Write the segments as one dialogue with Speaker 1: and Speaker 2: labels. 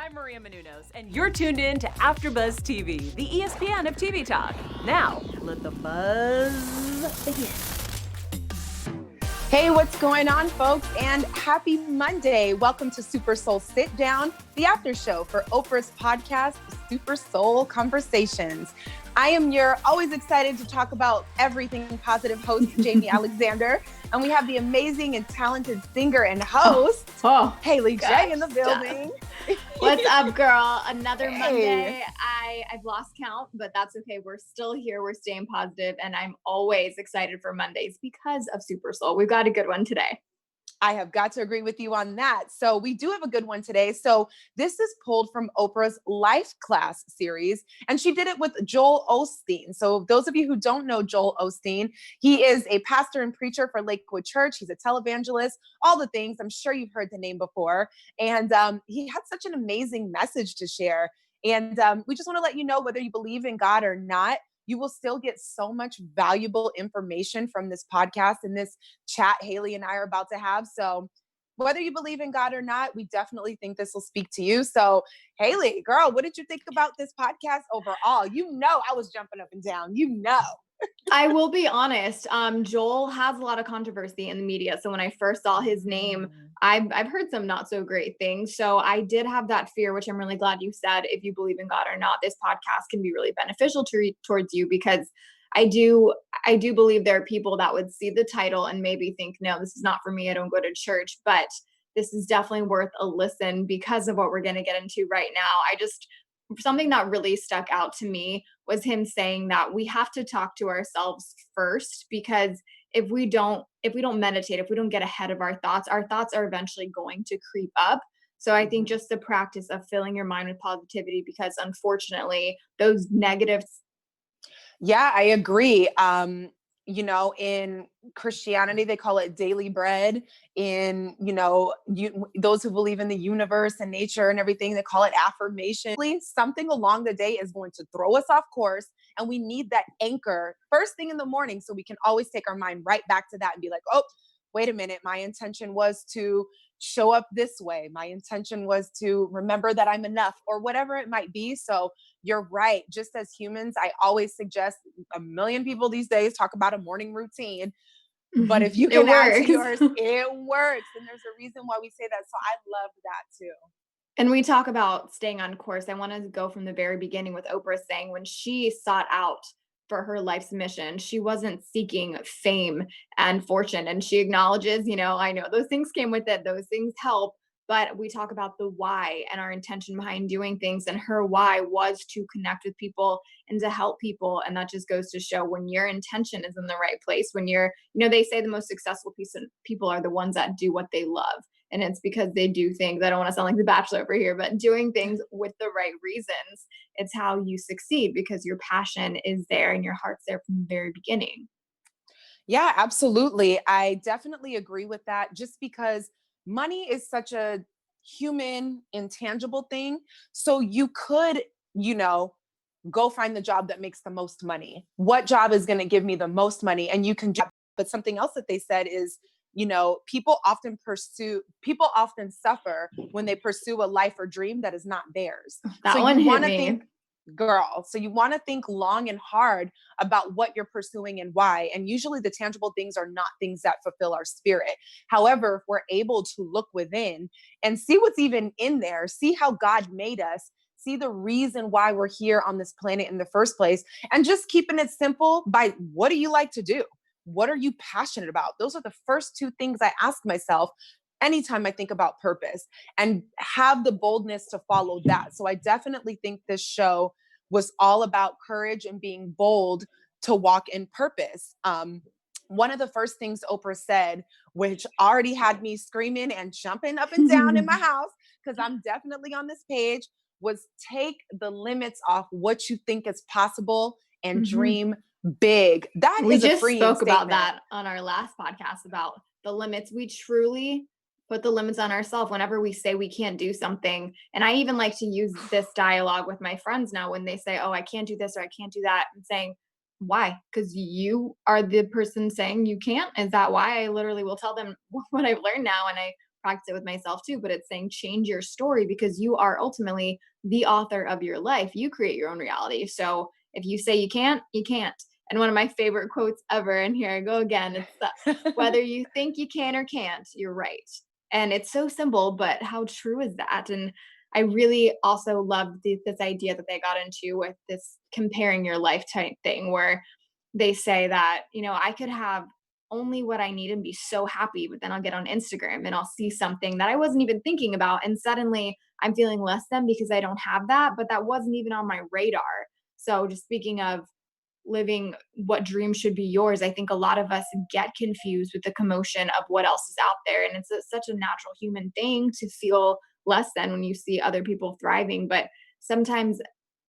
Speaker 1: I'm Maria Menounos, and you're tuned in to AfterBuzz TV, the ESPN of TV talk. Now, let the buzz begin.
Speaker 2: Hey, what's going on, folks? And happy Monday. Welcome to SuperSoul Sitdown, the after show for Oprah's podcast, SuperSoul Conversations. I am your always excited to talk about everything positive host, Jaimi Alexander. And we have the amazing and talented singer and host, Haley J in the building.
Speaker 3: What's up, girl? Another Monday. I've lost count, but that's okay. We're still here. We're staying positive, and I'm always excited for Mondays because of SuperSoul. We've got a good one today.
Speaker 2: I have got to agree with you on that. So we do have a good one today. So this is pulled from Oprah's Life Class series, and she did it with Joel Osteen. So those of you who don't know Joel Osteen, he is a pastor and preacher for Lakewood Church. He's a televangelist, all the things. I'm sure you've heard the name before. And he had such an amazing message to share. And we just want to let you know, whether you believe in God or not, you will still get so much valuable information from this podcast and this chat Haley and I are about to have. So whether you believe in God or not, we definitely think this will speak to you. So Haley, girl, what did you think about this podcast overall? You know, I was jumping up and down, you know.
Speaker 3: I will be honest. Joel has a lot of controversy in the media. So when I first saw his name, I've heard some not so great things. So I did have that fear, which I'm really glad you said, if you believe in God or not, this podcast can be really beneficial towards you, because I do believe there are people that would see the title and maybe think, no, this is not for me. I don't go to church, but this is definitely worth a listen because of what we're going to get into right now. Something that really stuck out to me was him saying that we have to talk to ourselves first, because if we don't meditate, if we don't get ahead of our thoughts are eventually going to creep up. So I think just the practice of filling your mind with positivity, because unfortunately those negatives.
Speaker 2: Yeah, I agree. You know, in Christianity, they call it daily bread. In, those who believe in the universe and nature and everything, they call it affirmation. Something along the day is going to throw us off course. And we need that anchor first thing in the morning, so we can always take our mind right back to that and be like, oh, wait a minute. My intention was to show up this way. My intention was to remember that I'm enough, or whatever it might be. So you're right. Just as humans, I always suggest, a million people these days talk about a morning routine, but if you can add to yours, it works. And there's a reason why we say that. So I love that too.
Speaker 3: And we talk about staying on course. I want to go from the very beginning with Oprah saying when she sought out for her life's mission, she wasn't seeking fame and fortune. And she acknowledges, I know those things came with it. Those things help. But we talk about the why and our intention behind doing things. And her why was to connect with people and to help people. And that just goes to show when your intention is in the right place, when they say the most successful people are the ones that do what they love. And it's because they do things. I don't want to sound like The Bachelor over here, but doing things with the right reasons, it's how you succeed, because your passion is there and your heart's there from the very beginning.
Speaker 2: Yeah, absolutely. I definitely agree with that, just because money is such a human, intangible thing. So you could, go find the job that makes the most money. What job is going to give me the most money? And you can, but something else that they said is, people often suffer when they pursue a life or dream that is not theirs.
Speaker 3: That
Speaker 2: so
Speaker 3: one
Speaker 2: you
Speaker 3: hit
Speaker 2: want to
Speaker 3: me.
Speaker 2: think, girl. So you want to think long and hard about what you're pursuing and why. And usually the tangible things are not things that fulfill our spirit. However, if we're able to look within and see what's even in there, see how God made us, see the reason why we're here on this planet in the first place, and just keeping it simple by, what do you like to do? What are you passionate about? Those are the first two things I ask myself anytime I think about purpose, and have the boldness to follow that. So I definitely think this show was all about courage and being bold to walk in purpose. One of the first things Oprah said, which already had me screaming and jumping up and down in my house, because I'm definitely on this page, was take the limits off what you think is possible and dream big. That
Speaker 3: we
Speaker 2: is
Speaker 3: just
Speaker 2: a freeing
Speaker 3: spoke
Speaker 2: statement.
Speaker 3: about that on our last podcast about the limits. We truly put the limits on ourselves whenever we say we can't do something. And I even like to use this dialogue with my friends now when they say, oh, I can't do this or I can't do that. I'm saying, why? Because you are the person saying you can't. Is that why? I literally will tell them what I've learned now. And I practice it with myself too, but it's saying change your story because you are ultimately the author of your life. You create your own reality. So if you say you can't, you can't. And one of my favorite quotes ever, and here I go again, it's whether you think you can or can't, you're right. And it's so simple, but how true is that? And I really also love this idea that they got into with this comparing your life type thing, where they say that, I could have only what I need and be so happy, but then I'll get on Instagram and I'll see something that I wasn't even thinking about. And suddenly I'm feeling less than because I don't have that, but that wasn't even on my radar. So just speaking of living what dream should be yours, I think a lot of us get confused with the commotion of what else is out there. And it's such a natural human thing to feel less than when you see other people thriving. But sometimes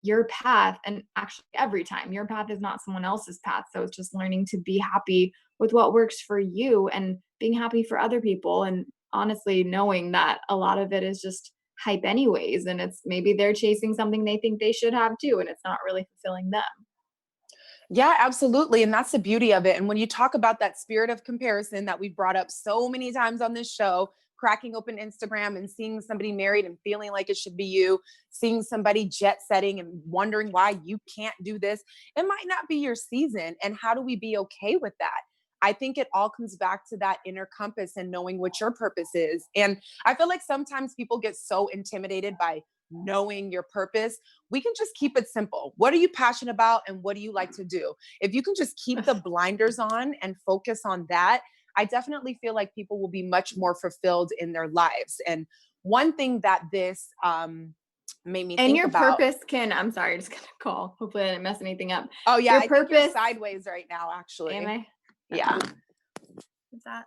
Speaker 3: your path, and actually every time, your path is not someone else's path. So it's just learning to be happy with what works for you and being happy for other people. And honestly, knowing that a lot of it is just hype anyways. And it's maybe they're chasing something they think they should have too, and it's not really fulfilling them.
Speaker 2: Yeah, absolutely. And that's the beauty of it. And when you talk about that spirit of comparison that we've brought up so many times on this show, cracking open Instagram and seeing somebody married and feeling like it should be you, seeing somebody jet setting and wondering why you can't do this, it might not be your season. And how do we be okay with that? I think it all comes back to that inner compass and knowing what your purpose is. And I feel like sometimes people get so intimidated by knowing your purpose. We can just keep it simple. What are you passionate about and what do you like to do? If you can just keep the blinders on and focus on that, I definitely feel like people will be much more fulfilled in their lives. And one thing that this made me
Speaker 3: And
Speaker 2: think
Speaker 3: your
Speaker 2: about.
Speaker 3: purpose can, I'm sorry, I just got a call. Hopefully I didn't mess anything up.
Speaker 2: Oh yeah,
Speaker 3: Your
Speaker 2: I think you're
Speaker 3: purpose,
Speaker 2: sideways right now, actually.
Speaker 3: am I?
Speaker 2: Yeah.
Speaker 3: What's that?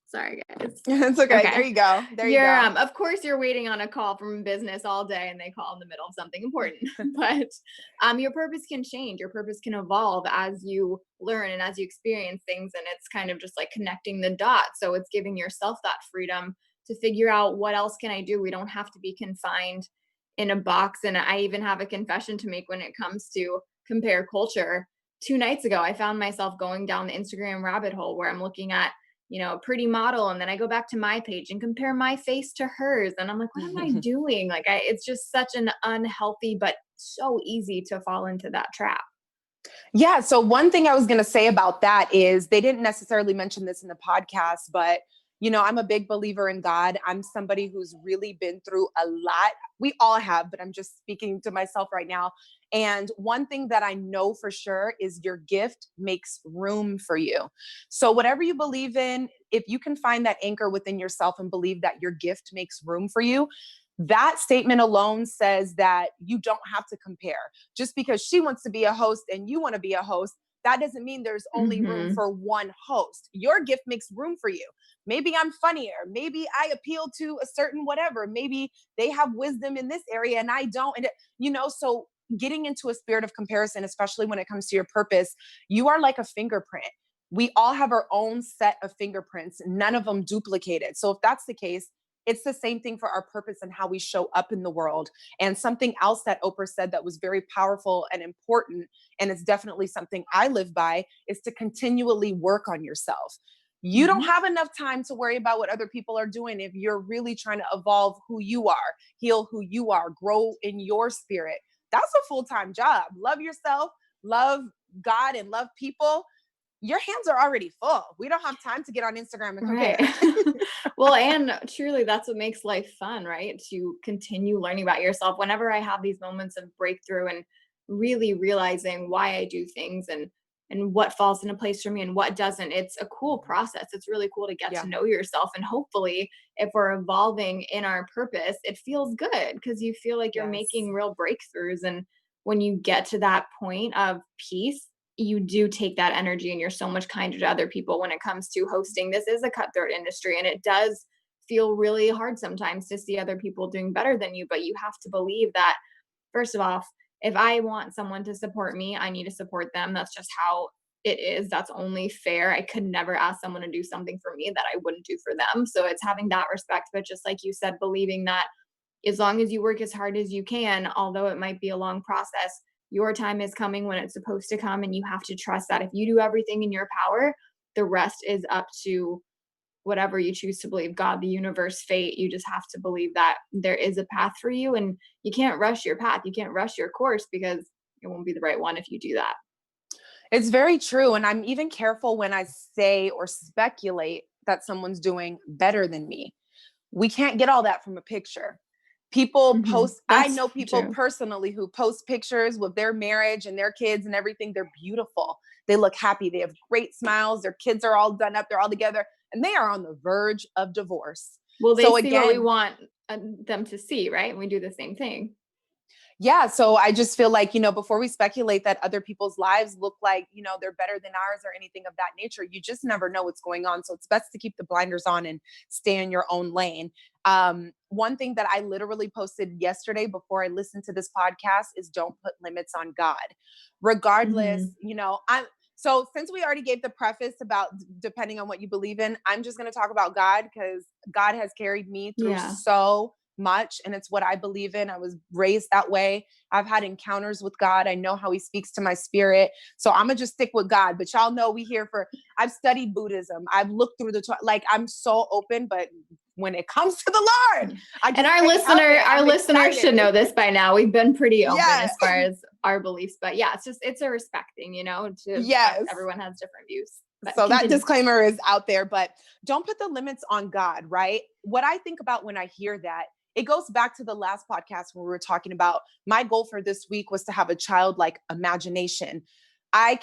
Speaker 3: Sorry, guys.
Speaker 2: It's okay.
Speaker 3: Okay.
Speaker 2: There you go. There you
Speaker 3: You're,
Speaker 2: go.
Speaker 3: of course you're waiting on a call from business all day and they call in the middle of something important, but your purpose can change. Your purpose can evolve as you learn and as you experience things. And it's kind of just like connecting the dots. So it's giving yourself that freedom to figure out what else can I do? We don't have to be confined in a box. And I even have a confession to make when it comes to compare culture. 2 nights ago, I found myself going down the Instagram rabbit hole where I'm looking at a pretty model. And then I go back to my page and compare my face to hers. And I'm like, what am I doing? Like, it's just such an unhealthy, but so easy to fall into that trap.
Speaker 2: Yeah. So one thing I was going to say about that is they didn't necessarily mention this in the podcast, but I'm a big believer in God. I'm somebody who's really been through a lot. We all have, but I'm just speaking to myself right now. And one thing that I know for sure is your gift makes room for you. So whatever you believe in, if you can find that anchor within yourself and believe that your gift makes room for you, that statement alone says that you don't have to compare. Just because she wants to be a host and you want to be a host, that doesn't mean there's only room for one host. Your gift makes room for you. Maybe I'm funnier. Maybe I appeal to a certain whatever. Maybe they have wisdom in this area and I don't. And, so getting into a spirit of comparison, especially when it comes to your purpose, you are like a fingerprint. We all have our own set of fingerprints, none of them duplicated. So if that's the case, it's the same thing for our purpose and how we show up in the world. And something else that Oprah said that was very powerful and important, and it's definitely something I live by, is to continually work on yourself. You don't have enough time to worry about what other people are doing if you're really trying to evolve who you are, heal who you are, grow in your spirit. That's a full-time job. Love yourself, love God, and love people. Your hands are already full. We don't have time to get on Instagram and compare.
Speaker 3: Right. Well, and truly that's what makes life fun, right? To continue learning about yourself. Whenever I have these moments of breakthrough and really realizing why I do things and what falls into place for me and what doesn't, it's a cool process. It's really cool to get
Speaker 2: Yeah.
Speaker 3: to know yourself. And hopefully if we're evolving in our purpose, it feels good because you feel like you're
Speaker 2: Yes.
Speaker 3: making real breakthroughs. And when you get to that point of peace, you do take that energy and you're so much kinder to other people when it comes to hosting. This is a cutthroat industry and it does feel really hard sometimes to see other people doing better than you, but you have to believe that, first of all, if I want someone to support me, I need to support them. That's just how it is. That's only fair. I could never ask someone to do something for me that I wouldn't do for them. So it's having that respect, but just like you said, believing that as long as you work as hard as you can, although it might be a long process, your time is coming when it's supposed to come. And you have to trust that if you do everything in your power, the rest is up to whatever you choose to believe, God, the universe, fate, you just have to believe that there is a path for you, and you can't rush your path. You can't rush your course because it won't be the right one if you do that.
Speaker 2: It's very true. And I'm even careful when I say or speculate that someone's doing better than me. We can't get all that from a picture. People post, I
Speaker 3: That's
Speaker 2: know people
Speaker 3: true.
Speaker 2: personally who post pictures with their marriage and their kids and everything. They're beautiful. They look happy. They have great smiles. Their kids are all done up. They're all together and they are on the verge of divorce.
Speaker 3: Well, they
Speaker 2: So
Speaker 3: see what we
Speaker 2: again,
Speaker 3: want them to see, right? And we do the same thing.
Speaker 2: yeah. So I just feel like, before we speculate that other people's lives look like, they're better than ours or anything of that nature, you just never know what's going on. So it's best to keep the blinders on and stay in your own lane. One thing that I literally posted yesterday before I listened to this podcast is don't put limits on God. Regardless, so since we already gave the preface about depending on what you believe in, I'm just going to talk about God because God has carried me through
Speaker 3: Yeah.
Speaker 2: so much and it's what I believe in. I was raised that way. I've had encounters with God. I know how he speaks to my spirit. So I'm gonna just stick with God, but y'all know I've studied Buddhism. I've looked through I'm so open, but when it comes to the Lord,
Speaker 3: And our listeners should know this by now. We've been pretty open as far as our beliefs, but yeah, it's a respecting,
Speaker 2: Yes.
Speaker 3: Everyone has different views. But
Speaker 2: So
Speaker 3: continue.
Speaker 2: that disclaimer is out there, but don't put the limits on God, right? What I think about when I hear that, it goes back to the last podcast where we were talking about my goal for this week was to have a childlike imagination. I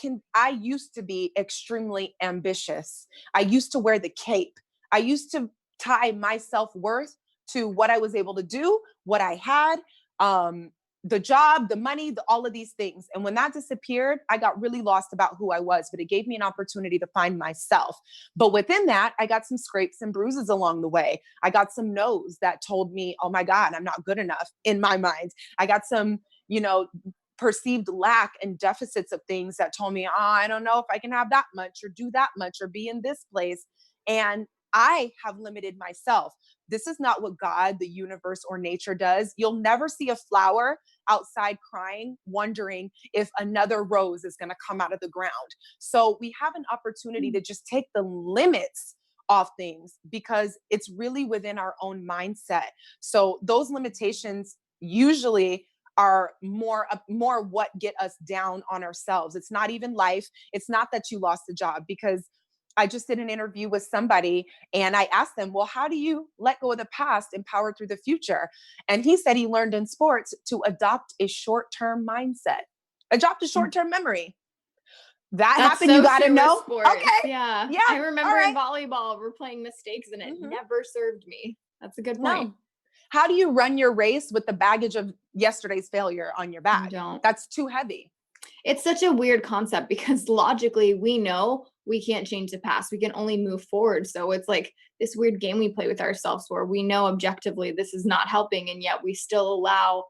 Speaker 2: used to be extremely ambitious. I used to wear the cape. I used to tie my self-worth to what I was able to do, what I had, the job, the money, all of these things. And when that disappeared, I got really lost about who I was, but it gave me an opportunity to find myself. But within that, I got some scrapes and bruises along the way. I got some no's that told me, oh my God, I'm not good enough in my mind. I got some, perceived lack and deficits of things that told me, I don't know if I can have that much or do that much or be in this place. And I have limited myself. This is not what God, the universe, or nature does. You'll never see a flower outside crying, wondering if another rose is going to come out of the ground. So we have an opportunity to just take the limits off things because it's really within our own mindset. So those limitations usually are more what get us down on ourselves. It's not even life. It's not that you lost a job, because I just did an interview with somebody and I asked them, well, how do you let go of the past and power through the future? And he said he learned in sports to adopt a short-term mindset, adopt a short-term memory. That's happened.
Speaker 3: So
Speaker 2: you got to know.
Speaker 3: Sports.
Speaker 2: Okay.
Speaker 3: Yeah. I remember in volleyball, we're playing mistakes and it never served me. That's a good point.
Speaker 2: No. How do you run your race with the baggage of yesterday's failure on your back?
Speaker 3: You don't.
Speaker 2: That's too heavy.
Speaker 3: It's such a weird concept because logically we know we can't change the past. We can only move forward. So it's like this weird game we play with ourselves where we know objectively this is not helping, and yet we still allow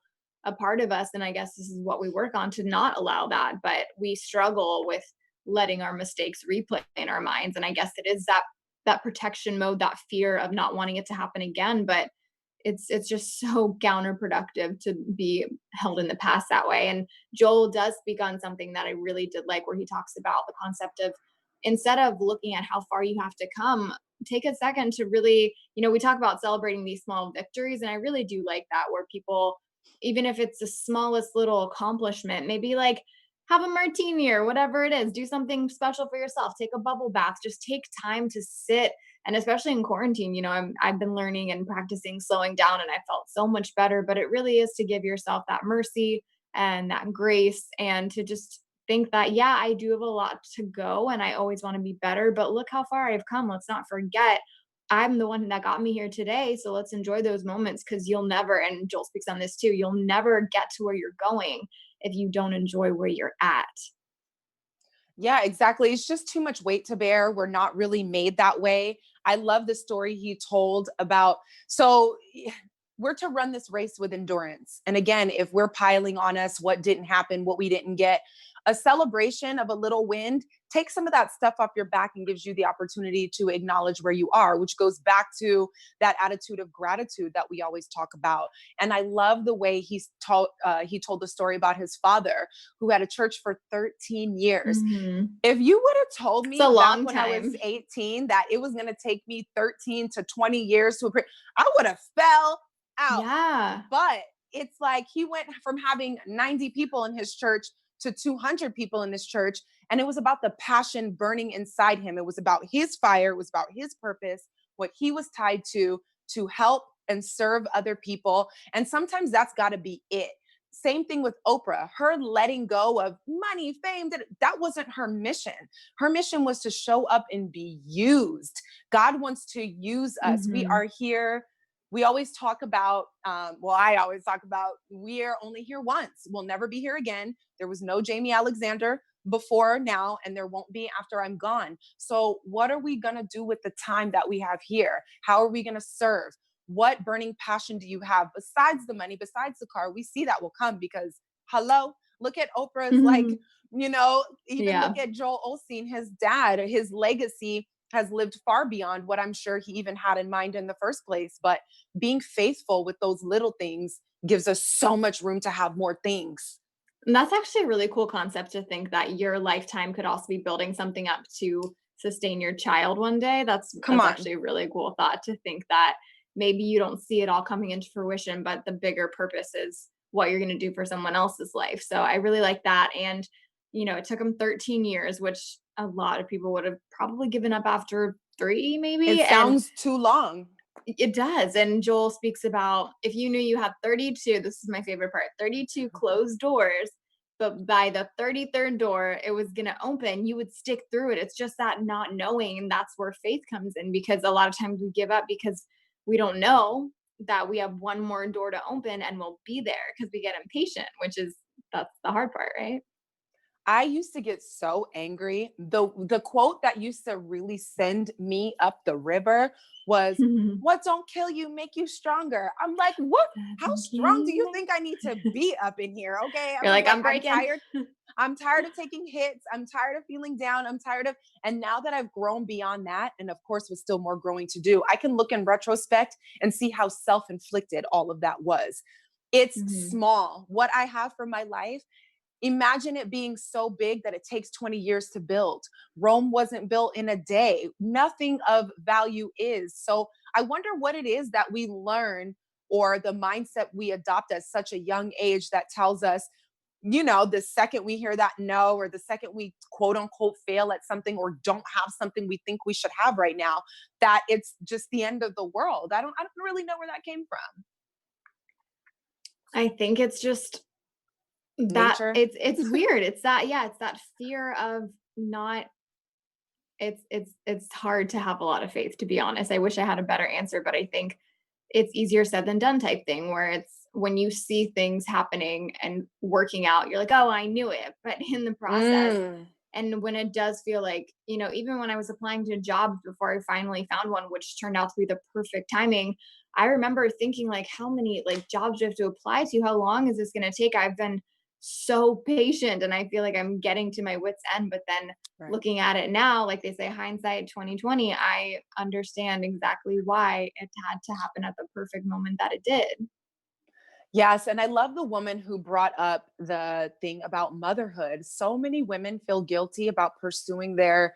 Speaker 3: a part of us, and I guess this is what we work on, to not allow that. But we struggle with letting our mistakes replay in our minds. And I guess it is that protection mode, that fear of not wanting it to happen again. But it's just so counterproductive to be held in the past that way. And Joel does speak on something that I really did like, where he talks about the concept of, instead of looking at how far you have to come, take a second to really, we talk about celebrating these small victories. And I really do like that, where people, even if it's the smallest little accomplishment, maybe like have a martini or whatever it is, do something special for yourself, take a bubble bath, just take time to sit. And especially in quarantine, I've been learning and practicing slowing down, and I felt so much better. But it really is to give yourself that mercy and that grace, and to just think that, yeah, I do have a lot to go and I always want to be better, but look how far I've come. Let's not forget I'm the one that got me here today. So let's enjoy those moments, because you'll never, and Joel speaks on this too, you'll never get to where you're going if you don't enjoy where you're at.
Speaker 2: Yeah, exactly. It's just too much weight to bear. We're not really made that way. I love the story he told about, so we're to run this race with endurance. And again, if we're piling on us what didn't happen, what we didn't get, A celebration of a little wind takes some of that stuff off your back and gives you the opportunity to acknowledge where you are, which goes back to that attitude of gratitude that we always talk about. And I love the way he told the story about his father, who had a church for 13 years.
Speaker 3: Mhm.
Speaker 2: If you would have told me
Speaker 3: It's a
Speaker 2: back
Speaker 3: long
Speaker 2: when I was
Speaker 3: time.
Speaker 2: 18 that it was going to take me 13 to 20 years I would have fell out.
Speaker 3: Yeah.
Speaker 2: But it's like he went from having 90 people in his church to 200 people in his church. And it was about the passion burning inside him. It was about his fire. It was about his purpose, what he was tied to help and serve other people. And sometimes that's got to be it. Same thing with Oprah, her letting go of money, fame, that wasn't her mission. Her mission was to show up and be used. God wants to use us. We
Speaker 3: Mhm.
Speaker 2: are here. We always talk about, I always talk about, we are only here once. We'll never be here again. There was no Jaimi Alexander before now, and there won't be after I'm gone. So what are we going to do with the time that we have here? How are we going to serve? What burning passion do you have besides the money, besides the car? We see that will come because, hello, look at Oprah's, like, even look
Speaker 3: Yeah.
Speaker 2: at Joel Osteen, his dad, his legacy has lived far beyond what I'm sure he even had in mind in the first place. But being faithful with those little things gives us so much room to have more things.
Speaker 3: And that's actually a really cool concept to think that your lifetime could also be building something up to sustain your child one day.
Speaker 2: Come
Speaker 3: That's
Speaker 2: on.
Speaker 3: actually a really cool thought to think that maybe you don't see it all coming into fruition, but the bigger purpose is what you're going to do for someone else's life. So I really like that. And, it took him 13 years, which a lot of people would have probably given up after 3,
Speaker 2: It
Speaker 3: maybe. And
Speaker 2: sounds too long.
Speaker 3: it does. And Joel speaks about, if you knew you had 32, this is my favorite part, 32 closed doors, but by the 33rd door, it was going to open, you would stick through it. It's just that not knowing. And that's where faith comes in, because a lot of times we give up because we don't know that we have one more door to open and we'll be there because we get impatient, that's the hard part, right?
Speaker 2: I used to get so angry. The quote that used to really send me up the river was, "What don't kill you make you stronger." I'm like, "What? How strong do you think I need to be up in here?" Okay.
Speaker 3: You're
Speaker 2: I'm
Speaker 3: like,
Speaker 2: like,
Speaker 3: I'm
Speaker 2: I'm
Speaker 3: breaking.
Speaker 2: tired. I'm tired of taking hits. I'm tired of feeling down. And now that I've grown beyond that, and of course, with still more growing to do, I can look in retrospect and see how self-inflicted all of that was. It's
Speaker 3: Mhm.
Speaker 2: small. What I have for my life, imagine it being so big that it takes 20 years to build. Rome wasn't built in a day. Nothing of value is. So I wonder what it is that we learn, or the mindset we adopt at such a young age, that tells us, the second we hear that no, or the second we quote unquote fail at something or don't have something we think we should have right now, that it's just the end of the world. I don't really know where that came from.
Speaker 3: I think it's just that
Speaker 2: Nature.
Speaker 3: it's weird. It's that, yeah, it's that fear of not it's hard to have a lot of faith, to be honest. I wish I had a better answer, but I think it's easier said than done type thing, where it's when you see things happening and working out, you're like, "Oh, I knew it." But in the process,
Speaker 2: Mm.
Speaker 3: and when it does feel like, even when I was applying to jobs before I finally found one, which turned out to be the perfect timing, I remember thinking, like, how many like jobs do I have to apply to? How long is this going to take? I've been so patient and I feel like I'm getting to my wits end. But then
Speaker 2: Right.
Speaker 3: looking at it now, like they say, hindsight 2020, I understand exactly why it had to happen at the perfect moment that it did.
Speaker 2: Yes, and I love the woman who brought up the thing about motherhood. So many women feel guilty about pursuing their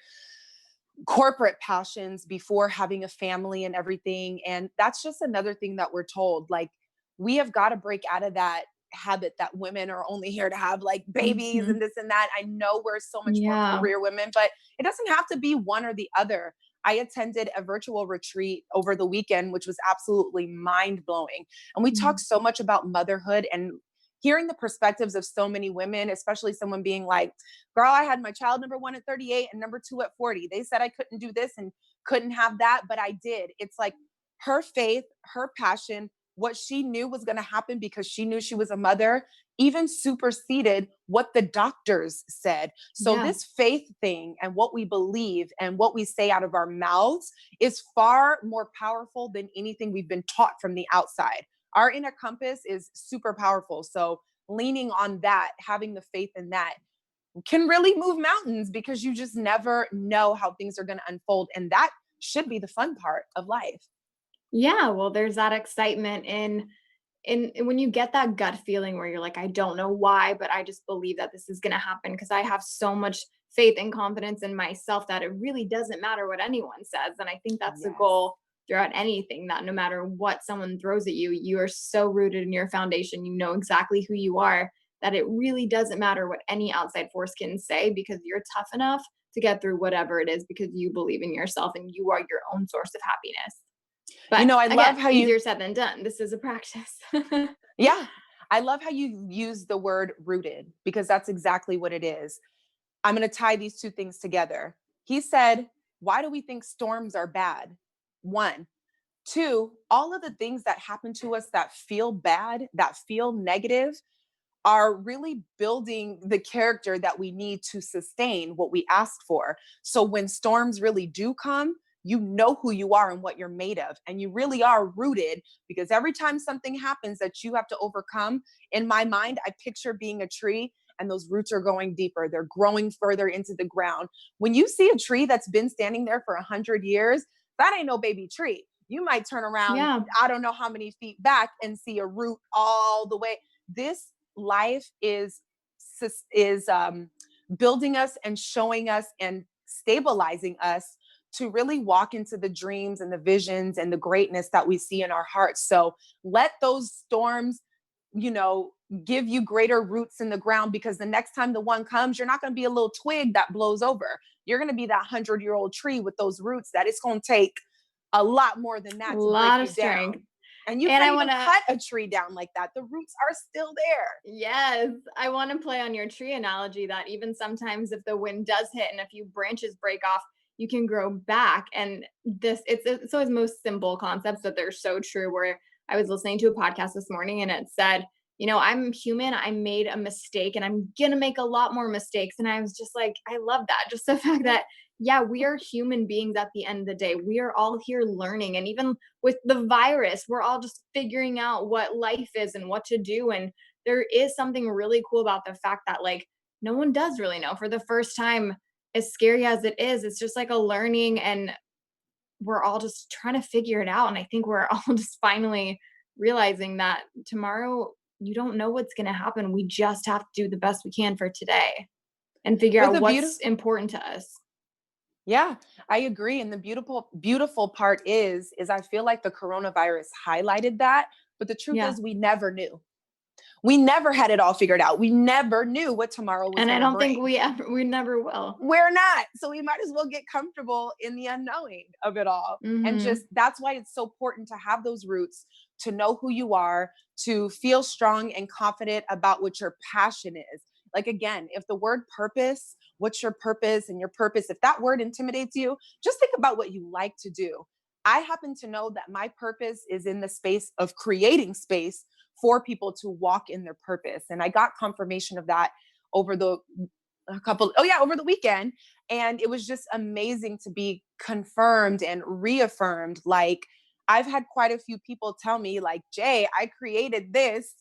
Speaker 2: corporate passions before having a family and everything. And that's just another thing that we're told. Like, we have got to break out of that habit that women are only here to have like babies
Speaker 3: Mhm.
Speaker 2: and this and that. I know we're so much more
Speaker 3: Yeah.
Speaker 2: career women, but it doesn't have to be one or the other. I attended a virtual retreat over the weekend, which was absolutely mind blowing. And we talked
Speaker 3: Mhm.
Speaker 2: so much about motherhood and hearing the perspectives of so many women, especially someone being like, "Girl, I had my child number one at 38 and number two at 40. They said I couldn't do this and couldn't have that, but I did." It's like her faith, her passion, what she knew was going to happen because she knew she was a mother, even superseded what the doctors said. So,
Speaker 3: Yeah.
Speaker 2: this faith thing and what we believe and what we say out of our mouths is far more powerful than anything we've been taught from the outside. Our inner compass is super powerful. So, leaning on that, having the faith in that, can really move mountains, because you just never know how things are going to unfold. And that should be the fun part of life.
Speaker 3: Yeah, well, there's that excitement in when you get that gut feeling where you're like, I don't know why, but I just believe that this is going to happen because I have so much faith and confidence in myself that it really doesn't matter what anyone says. And I think that's the
Speaker 2: Yes.
Speaker 3: goal throughout anything, that no matter what someone throws at you, you are so rooted in your foundation. You know exactly who you are, that it really doesn't matter what any outside force can say, because you're tough enough to get through whatever it is because you believe in yourself and you are your own source of happiness. But
Speaker 2: I
Speaker 3: again,
Speaker 2: love how
Speaker 3: easier said than done. This is a practice.
Speaker 2: yeah, I love how you use the word rooted, because that's exactly what it is. I'm going to tie these two things together. He said, why do we think storms are bad? One. Two, all of the things that happen to us that feel bad, that feel negative, are really building the character that we need to sustain what we ask for. So when storms really do come, you know who you are and what you're made of. And you really are rooted, because every time something happens that you have to overcome, in my mind, I picture being a tree and those roots are going deeper. They're growing further into the ground. When you see a tree that's been standing there for 100 years, that ain't no baby tree. You might turn around,
Speaker 3: Yeah.
Speaker 2: I don't know how many feet back, and see a root all the way. This life is building us and showing us and stabilizing us to really walk into the dreams and the visions and the greatness that we see in our hearts. So let those storms, you know, give you greater roots in the ground, because the next time the one comes, you're not going to be a little twig that blows over. You're going to be that 100-year-old tree with those roots that it's going to take a lot more than
Speaker 3: A
Speaker 2: that to break
Speaker 3: lot
Speaker 2: you
Speaker 3: of strength.
Speaker 2: down. And you
Speaker 3: And
Speaker 2: can't
Speaker 3: I
Speaker 2: even
Speaker 3: want to,
Speaker 2: cut a tree down like that. The roots are still there.
Speaker 3: yes, I want to play on your tree analogy, that even sometimes if the wind does hit and a few branches break off, you can grow back. And it's always most simple concepts, but they're so true. Where I was listening to a podcast this morning and it said, I'm human. I made a mistake and I'm going to make a lot more mistakes. And I was just like, I love that. Just the fact that, yeah, we are human beings at the end of the day. We are all here learning. And even with the virus, we're all just figuring out what life is and what to do. And there is something really cool about the fact that, like, no one does really know. For the first time, as scary as it is, it's just like a learning, and we're all just trying to figure it out. And I think we're all just finally realizing that tomorrow, you don't know what's going to happen. We just have to do the best we can for today and figure
Speaker 2: But
Speaker 3: out
Speaker 2: the
Speaker 3: what's important to us.
Speaker 2: Yeah, I agree. And the beautiful part is I feel like the coronavirus highlighted that. But the truth
Speaker 3: Yeah.
Speaker 2: is, we never knew. We never had it all figured out. We never knew what tomorrow was
Speaker 3: And I
Speaker 2: going to
Speaker 3: don't think
Speaker 2: bring.
Speaker 3: we never will.
Speaker 2: We're not. So we might as well get comfortable in the unknowing of it all. And
Speaker 3: Mm-hmm.
Speaker 2: just that's why it's so important to have those roots, to know who you are, to feel strong and confident about what your passion is. Like, again, if the word purpose, what's your purpose and your purpose, if that word intimidates you, just think about what you like to do. I happen to know that my purpose is in the space of creating space for people to walk in their purpose. And I got confirmation of that over over the weekend. And it was just amazing to be confirmed and reaffirmed. Like, I've had quite a few people tell me, like, Jay, I created this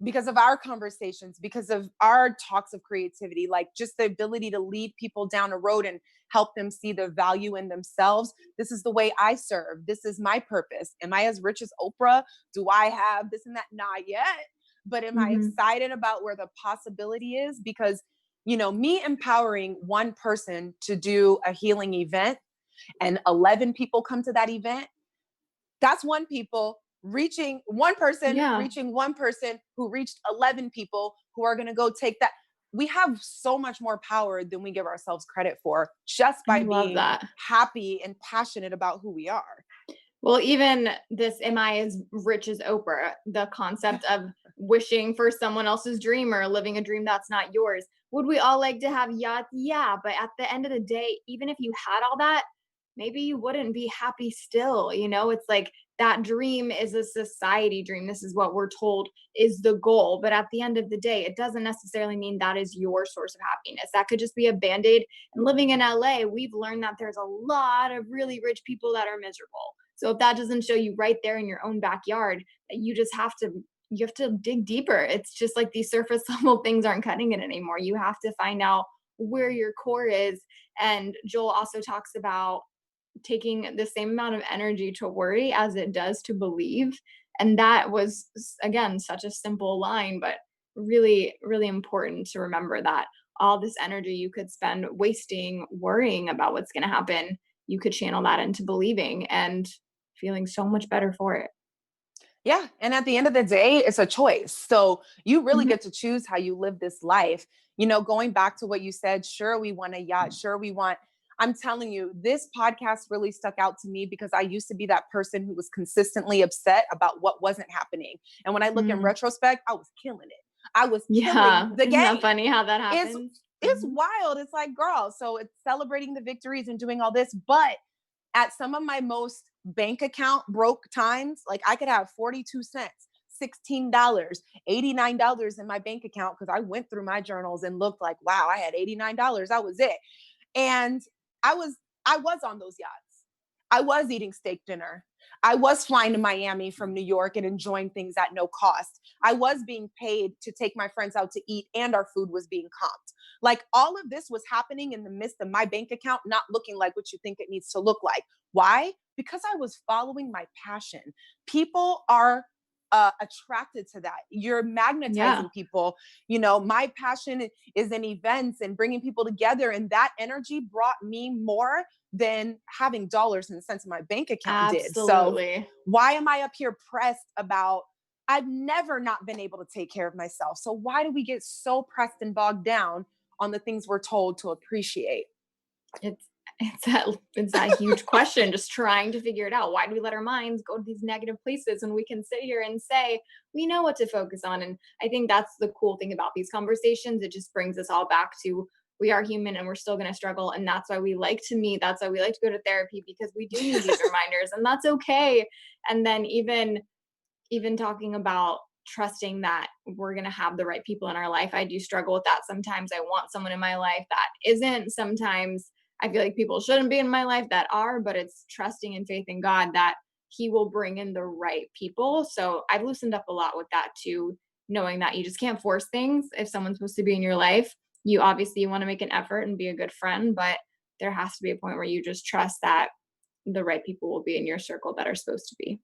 Speaker 2: because of our conversations, because of our talks of creativity, like just the ability to lead people down a road and help them see the value in themselves. This is the way I serve. This is my purpose. Am I as rich as Oprah? Do I have this and that? Not yet. But am I
Speaker 3: Mm-hmm.
Speaker 2: excited about where the possibility is? Because, me empowering one person to do a healing event and 11 people come to that event, that's
Speaker 3: Yeah.
Speaker 2: reaching one person who reached 11 people who are going to go take that. We have so much more power than we give ourselves credit for, just
Speaker 3: I
Speaker 2: by
Speaker 3: love
Speaker 2: being
Speaker 3: that.
Speaker 2: happy and passionate about who we are.
Speaker 3: Well, even this, am I as rich as Oprah? The concept of wishing for someone else's dream or living a dream that's not yours. Would we all like to have yachts? Yeah. But at the end of the day, even if you had all that, maybe you wouldn't be happy still. It's like that dream is a society dream. This is what we're told is the goal. But at the end of the day, it doesn't necessarily mean that is your source of happiness. That could just be a band-aid. And living in LA, we've learned that there's a lot of really rich people that are miserable. So if that doesn't show you right there in your own backyard, that you just have to you have to dig deeper. It's just like these surface level things aren't cutting it anymore. You have to find out where your core is. And Joel also talks about taking the same amount of energy to worry as it does to believe. And that was, again, such a simple line, but really, really important to remember that all this energy you could spend wasting worrying about what's going to happen, you could channel that into believing and feeling so much better for it.
Speaker 2: Yeah. And at the end of the day, it's a choice. So you really
Speaker 3: Mhm.
Speaker 2: get to choose how you live this life. Going back to what you said, sure, we want a yacht. Sure, I'm telling you, this podcast really stuck out to me because I used to be that person who was consistently upset about what wasn't happening. And when I look in
Speaker 3: Mm.
Speaker 2: retrospect, I was killing it. I was killing
Speaker 3: Yeah.
Speaker 2: the
Speaker 3: Isn't that
Speaker 2: game.
Speaker 3: funny how that
Speaker 2: It's
Speaker 3: happens?
Speaker 2: it's
Speaker 3: Mhm.
Speaker 2: wild. It's like, girl, so it's celebrating the victories and doing all this, but at some of my most bank account broke times, like I could have 42 cents, $16, $89 in my bank account because I went through my journals and looked like, wow, I had $89. That was it. And I was I was on those yachts. I was eating steak dinner. I was flying to Miami from New York and enjoying things at no cost. I was being paid to take my friends out to eat and our food was being comped. Like all of this was happening in the midst of my bank account not looking like what you think it needs to look like. Why? Because I was following my passion. People are attracted to that. You're
Speaker 3: Yeah.
Speaker 2: magnetizing people. My passion is in events and bringing people together. And that energy brought me more than having dollars and cents in my bank account did. So
Speaker 3: Absolutely.
Speaker 2: why am I up here pressed about? I've never not been able to take care of myself. So why do we get so pressed and bogged down on the things we're told to appreciate?
Speaker 3: It's it's that huge question, just trying to figure it out. Why do we let our minds go to these negative places when we can sit here and say we know what to focus on? And I think that's the cool thing about these conversations. It just brings us all back to we are human and we're still going to struggle. And that's why we like to meet. That's why we like to go to therapy because we do need these reminders, and that's okay. And then even talking about trusting that we're going to have the right people in our life. I do struggle with that. Sometimes I want someone in my life that isn't. Sometimes I feel like people shouldn't be in my life that are, but it's trusting and faith in God that He will bring in the right people. So I've loosened up a lot with that too, knowing that you just can't force things. If someone's supposed to be in your life, you want to make an effort and be a good friend, but there has to be a point where you just trust that the right people will be in your circle that are supposed to be.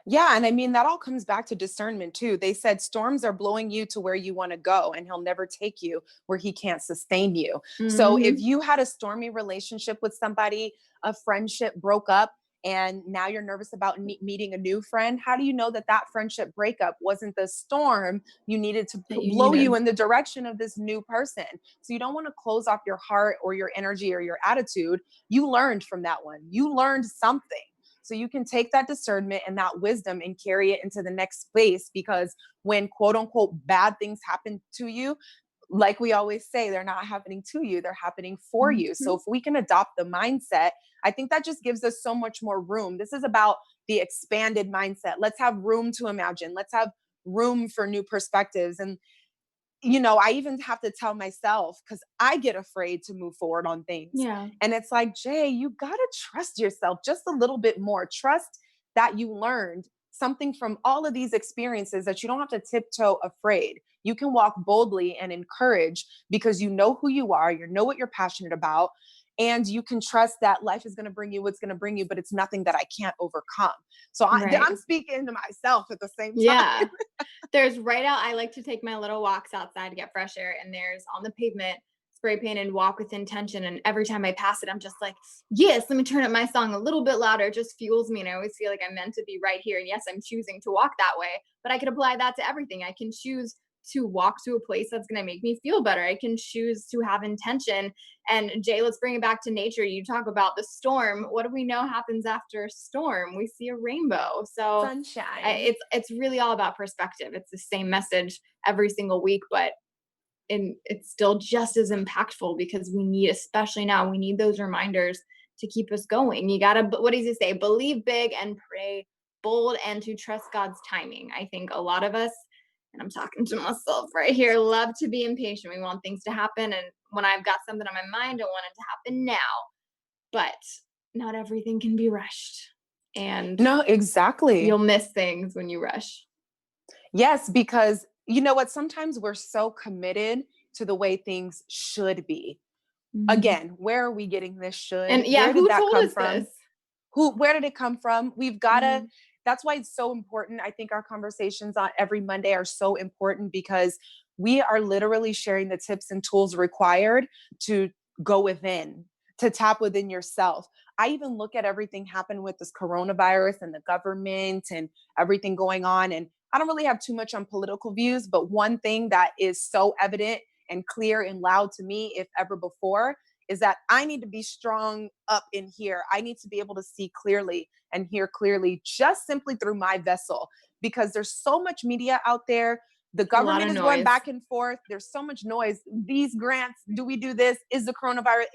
Speaker 2: Yeah. And I mean, that all comes back to discernment too. They said storms are blowing you to where you want to go, and he'll never take you where he can't sustain you. So if
Speaker 3: Mhm.
Speaker 2: you had a stormy relationship with somebody, a friendship broke up, and now you're nervous about meeting a new friend, how do you know that that friendship breakup wasn't the storm you needed to
Speaker 3: That you
Speaker 2: blow you
Speaker 3: needed.
Speaker 2: in the direction of this new person? So you don't want to close off your heart or your energy or your attitude. You learned from that one. You learned something. So you can take that discernment and that wisdom and carry it into the next space, because when quote unquote bad things happen to you, like we always say, they're not happening to you, they're happening for you. So
Speaker 3: Mhm.
Speaker 2: if we can adopt the mindset, I think that just gives us so much more room. This is about the expanded mindset. Let's have room to imagine. Let's have room for new perspectives. And I even have to tell myself, because I get afraid to move forward on things.
Speaker 3: Yeah.
Speaker 2: And it's like, Jay, you got to trust yourself just a little bit more. Trust that you learned something from all of these experiences, that you don't have to tiptoe afraid. You can walk boldly and encourage because you know who you are, you know what you're passionate about, and you can trust that life is going to bring you what's going to bring you, but it's nothing that I can't overcome. So
Speaker 3: Right.
Speaker 2: I'm speaking to myself at the same time.
Speaker 3: Yeah. There's right out I like to take my little walks outside to get fresh air, and there's on the pavement spray painted walk with intention, and every time I pass it I'm just like, "Yes, let me turn up my song a little bit louder." It just fuels me, and I always feel like I'm meant to be right here. And yes, I'm choosing to walk that way, but I could apply that to everything. I can choose to walk to a place that's going to make me feel better. I can choose to have intention. And Jay, let's bring it back to nature. You talk about the storm. What do we know happens after a storm? We see a rainbow. So
Speaker 2: Sunshine.
Speaker 3: it's really all about perspective. It's the same message every single week, but it's still just as impactful because we need, especially now, we need those reminders to keep us going. You gotta, what does he say? Believe big and pray bold, and to trust God's timing. I think a lot of us, and I'm talking to myself right here, love to be impatient. We want things to happen, and when I've got something on my mind, I want it to happen now. But not everything can be rushed, and
Speaker 2: No,
Speaker 3: you'll
Speaker 2: exactly.
Speaker 3: miss things when you rush.
Speaker 2: Yes, because you know what? Sometimes we're so committed to the way things should be.
Speaker 3: Mhm.
Speaker 2: Again, where are we getting this should?
Speaker 3: And yeah,
Speaker 2: Where did
Speaker 3: who
Speaker 2: that
Speaker 3: told
Speaker 2: come
Speaker 3: us
Speaker 2: from?
Speaker 3: this?
Speaker 2: Where did it come from? We've got to,
Speaker 3: Mhm.
Speaker 2: that's why it's so important. I think our conversations on every Monday are so important because we are literally sharing the tips and tools required to go within, to tap within yourself. I even look at everything happen with this coronavirus and the government and everything going on. And I don't really have too much on political views, but one thing that is so evident and clear and loud to me, if ever before, is that I need to be strong up in here. I need to be able to see clearly and hear clearly just simply through my vessel because there's so much media out there. The
Speaker 3: A lot
Speaker 2: government
Speaker 3: of
Speaker 2: is going
Speaker 3: noise.
Speaker 2: back and forth. There's so much noise. These grants, do we do this? Is the coronavirus?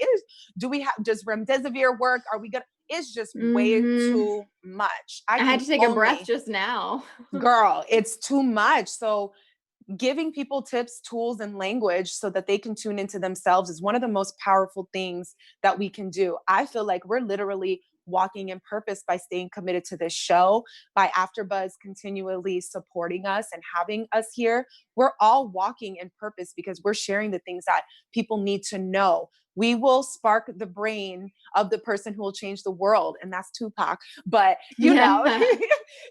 Speaker 2: Do we have, does remdesivir work? Are we going to, it's just way
Speaker 3: Mhm.
Speaker 2: too much. I
Speaker 3: I had
Speaker 2: can
Speaker 3: to take a breath
Speaker 2: only,
Speaker 3: just now.
Speaker 2: girl, it's too much. So giving people tips, tools, and language so that they can tune into themselves is one of the most powerful things that we can do. I feel like we're literally walking in purpose by staying committed to this show, by AfterBuzz continually supporting us and having us here. We're all walking in purpose because we're sharing the things that people need to know. We will spark the brain of the person who will change the world, and that's Tupac. But you know,
Speaker 3: Yeah.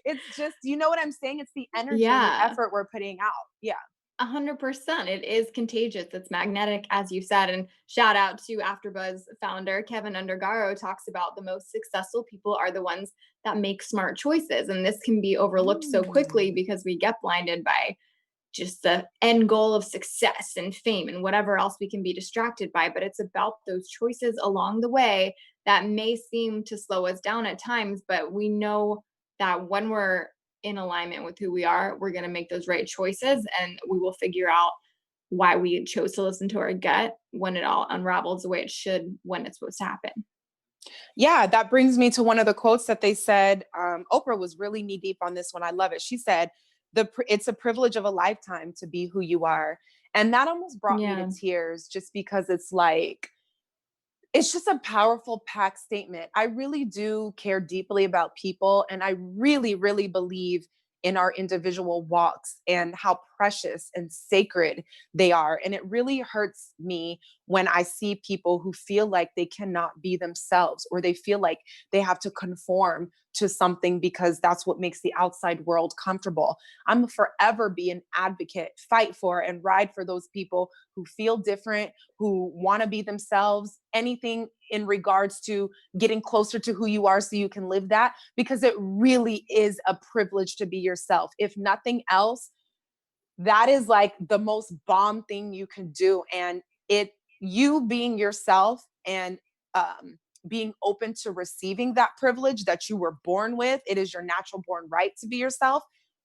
Speaker 2: it's just, you know what I'm saying? It's the energy and the
Speaker 3: Yeah.
Speaker 2: effort we're putting out. Yeah.
Speaker 3: 100%. It is contagious. It's magnetic, as you said. And shout out to AfterBuzz founder Keven Undergaro talks about the most successful people are the ones that make smart choices. And this can be overlooked so quickly
Speaker 2: Mm.
Speaker 3: because we get blinded by just the end goal of success and fame and whatever else we can be distracted by. But it's about those choices along the way that may seem to slow us down at times, but we know that when we're in alignment with who we are, we're going to make those right choices and we will figure out why we chose to listen to our gut when it all unravels the way it should when it's supposed to happen.
Speaker 2: Yeah, that brings me to one of the quotes that they said. Oprah was really knee deep on this one. I love it. She said, It's a privilege of a lifetime to be who you are." And that almost brought me to
Speaker 3: Yeah.
Speaker 2: tears just because it's like, it's just a powerful packed statement. I really do care deeply about people. And I really, really believe in our individual walks and how precious and sacred they are. And it really hurts me when I see people who feel like they cannot be themselves or they feel like they have to conform to something because that's what makes the outside world comfortable. I'm forever be an advocate, fight for and ride for those people who feel different, who want to be themselves, anything in regards to getting closer to who you are so you can live that, because it really is a privilege to be yourself. If nothing else, that is like the most bomb thing you can do. And you being yourself and um, being open to receiving that privilege that you were born with, it is your natural born right to be yourself,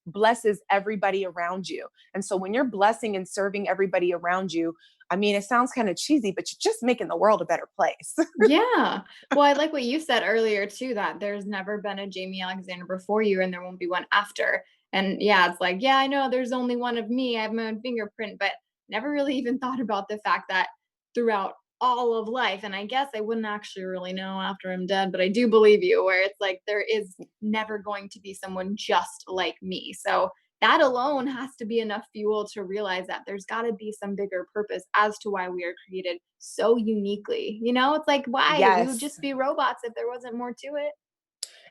Speaker 2: blesses everybody around you. And so when you're blessing and serving everybody around you, I mean, it sounds kind of cheesy, but you're just making the world a better place.
Speaker 3: Yeah. Well, I like what you said earlier too, that there's never been a Jamie Alexander before you and there won't be one after. And yeah, it's like, yeah, I know there's only one of me. I have my own fingerprint, but never really even thought about the fact that throughout all of life, and I guess I wouldn't actually really know after I'm dead, but I do believe you, where it's like there is never going to be someone just like me. So that alone has to be enough fuel to realize that there's got to be some bigger purpose as to why we are created so uniquely. You know, it's like, why? We would
Speaker 2: Yes,
Speaker 3: just be robots if there wasn't more to it.